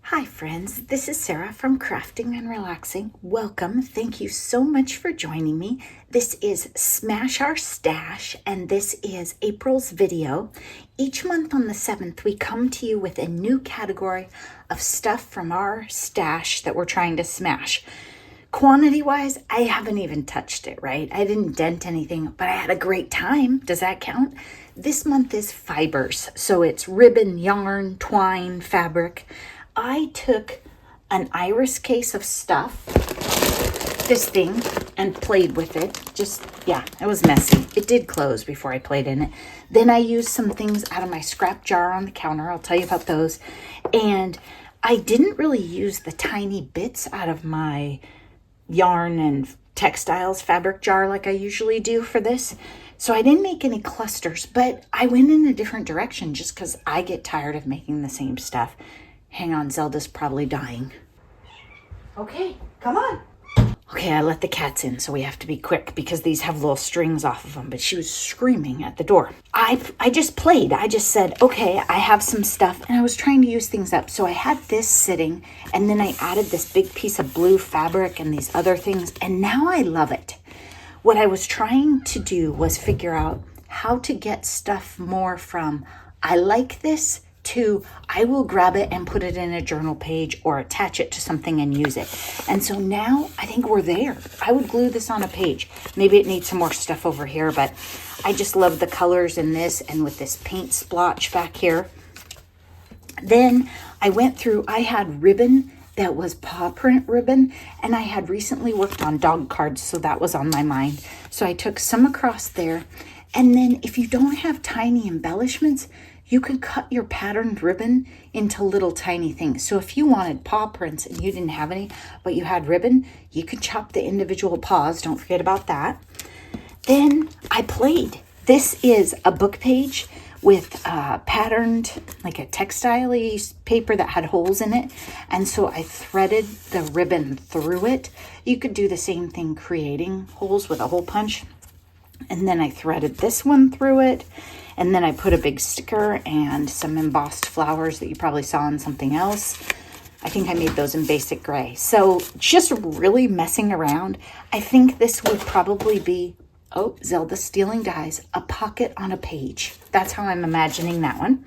Hi friends, this is Sarah from Crafting and Relaxing. Welcome. Thank you so much for joining me. This is Smash Our Stash and this is April's video. Each month on the 7th, we come to you with a new category of stuff from our stash that we're trying to smash. Quantity-wise, I haven't even touched it, right? I didn't dent anything, but I had a great time. Does that count? This month is fibers, so it's ribbon, yarn, twine, fabric. I took an iris case of stuff, this thing, and played with it. It was messy. It did close before I played in it. Then I used some things out of my scrap jar on the counter. I'll tell you about those. And I didn't really use the tiny bits out of my yarn and textiles fabric jar like I usually do for this. So I didn't make any clusters, but I went in a different direction just because I get tired of making the same stuff. Hang on, Zelda's probably dying. Okay, come on. Okay, I let the cats in, so we have to be quick because these have little strings off of them, but she was screaming at the door. I just played. I just said, okay, I have some stuff, and I was trying to use things up. So I had this sitting, and then I added this big piece of blue fabric and these other things, and now I love it. What I was trying to do was figure out how to get stuff more from, I like this, to I will grab it and put it in a journal page or attach it to something and use it. And so now I think we're there. I would glue this on a page. Maybe it needs some more stuff over here, but I just love the colors in this and with this paint splotch back here. Then I went through, I had ribbon that was paw print ribbon, and I had recently worked on dog cards, so that was on my mind. So I took some across there. And then if you don't have tiny embellishments, you can cut your patterned ribbon into little tiny things. So if you wanted paw prints and you didn't have any, but you had ribbon, you could chop the individual paws. Don't forget about that. Then I played. This is a book page with patterned, like a textile-y paper that had holes in it. And so I threaded the ribbon through it. You could do the same thing creating holes with a hole punch. And then I threaded this one through it. And then I put a big sticker and some embossed flowers that you probably saw in something else. I think I made those in basic gray. So just really messing around. I think this would probably be, oh, Zelda stealing dies, a pocket on a page. That's how I'm imagining that one.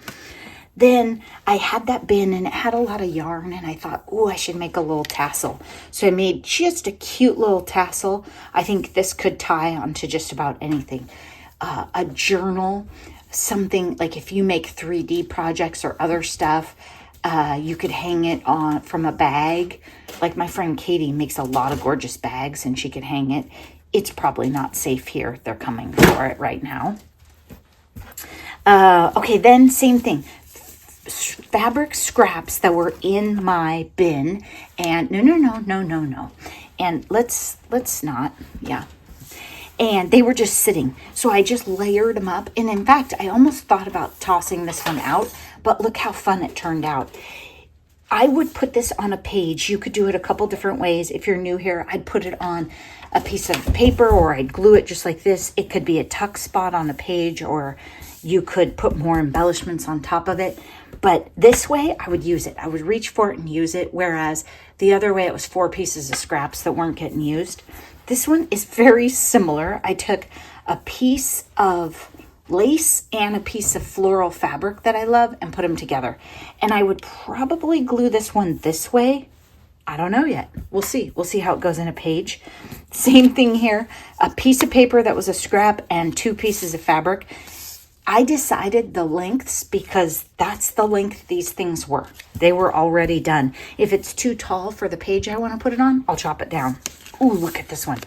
Then I had that bin and it had a lot of yarn and I thought, oh, I should make a little tassel. So I made just a cute little tassel. I think this could tie onto just about anything. A journal, something like if you make 3D projects or other stuff, you could hang it on from a bag. Like my friend Katie makes a lot of gorgeous bags and she could hang it. It's probably not safe here. They're coming for it right now. Okay, then same thing. Fabric scraps that were in my bin, and no. And let's not, yeah. And they were just sitting. So I just layered them up. And in fact, I almost thought about tossing this one out, but look how fun it turned out. I would put this on a page. You could do it a couple different ways. If you're new here, I'd put it on a piece of paper or I'd glue it just like this. It could be a tuck spot on a page, or you could put more embellishments on top of it. But this way, I would use it. I would reach for it and use it, whereas the other way, it was 4 pieces of scraps that weren't getting used. This one is very similar. I took a piece of lace and a piece of floral fabric that I love and put them together. And I would probably glue this one this way. I don't know yet. We'll see. We'll see how it goes in a page. Same thing here. A piece of paper that was a scrap and 2 pieces of fabric. I decided the lengths because that's the length these things were. They were already done. If it's too tall for the page I want to put it on, I'll chop it down. Ooh, look at this one.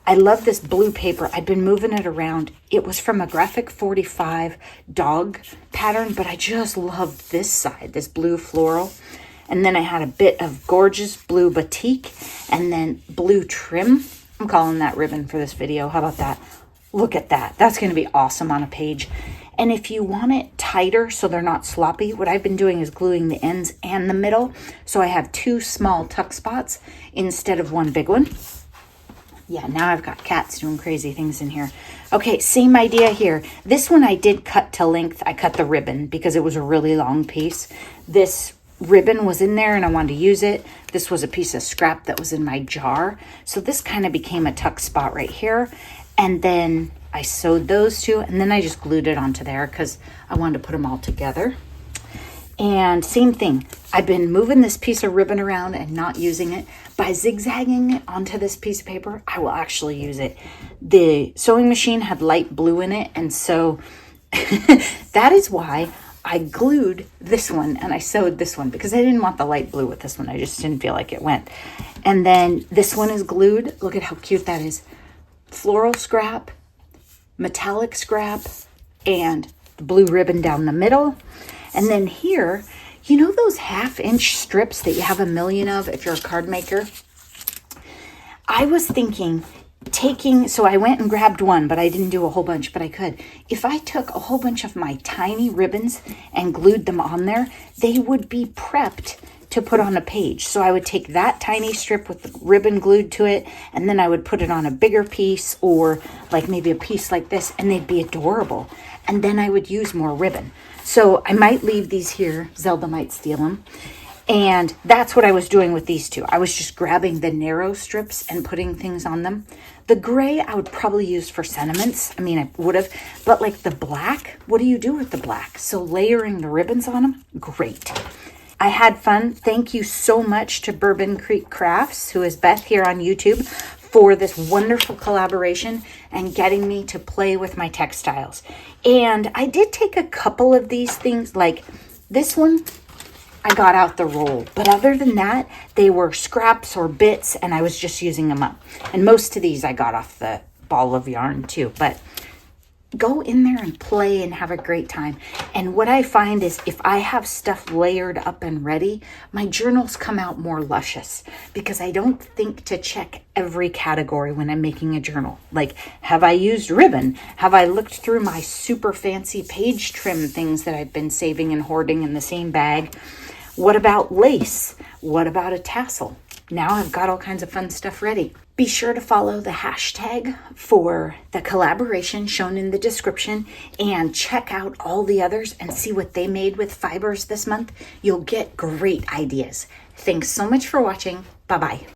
I love this blue paper. I've been moving it around. It was from a Graphic 45 dog pattern, but I just love this side, this blue floral. And then I had a bit of gorgeous blue batik and then blue trim. I'm calling that ribbon for this video. How about that? Look at that. That's going to be awesome on a page. And if you want it tighter so they're not sloppy, what I've been doing is gluing the ends and the middle. So I have 2 small tuck spots instead of 1 big one. Yeah, now I've got cats doing crazy things in here. Okay, same idea here. This one I did cut to length. I cut the ribbon because it was a really long piece. This ribbon was in there and I wanted to use it. This was a piece of scrap that was in my jar. So this kind of became a tuck spot right here. And then I sewed those two, and then I just glued it onto there because I wanted to put them all together. And same thing, I've been moving this piece of ribbon around and not using it. By zigzagging it onto this piece of paper, I will actually use it. The sewing machine had light blue in it, and so that is why I glued this one and I sewed this one, because I didn't want the light blue with this one. I just didn't feel like it went. And then this one is glued. Look at how cute that is. Floral scrap, metallic scrap, and the blue ribbon down the middle. And then here, you know those 1/2-inch strips that you have a million of if you're a card maker? I was thinking so I went and grabbed one, but I didn't do a whole bunch, but I could. If I took a whole bunch of my tiny ribbons and glued them on there, they would be prepped to put on a page. So I would take that tiny strip with the ribbon glued to it, and then I would put it on a bigger piece, or like maybe a piece like this, and they'd be adorable. And then I would use more ribbon. So I might leave these here. Zelda might steal them. And that's what I was doing with these two. I was just grabbing the narrow strips and putting things on them. The gray I would probably use for sentiments. I mean, I would have. But like the black, what do you do with the black? So layering the ribbons on them, great. I had fun. Thank you so much to Bourbon Creek Crafts, who is Beth here on YouTube, for this wonderful collaboration and getting me to play with my textiles. And I did take a couple of these things, like this one, I got out the roll. But other than that, they were scraps or bits, and I was just using them up. And most of these I got off the ball of yarn too. But go in there and play and have a great time. And what I find is if I have stuff layered up and ready, my journals come out more luscious, because I don't think to check every category when I'm making a journal. Like, have I used ribbon? Have I looked through my super fancy page trim things that I've been saving and hoarding in the same bag? What about lace? What about a tassel? Now I've got all kinds of fun stuff ready. Be sure to follow the hashtag for the collaboration shown in the description, and check out all the others and see what they made with fibers this month. You'll get great ideas. Thanks so much for watching. Bye-bye.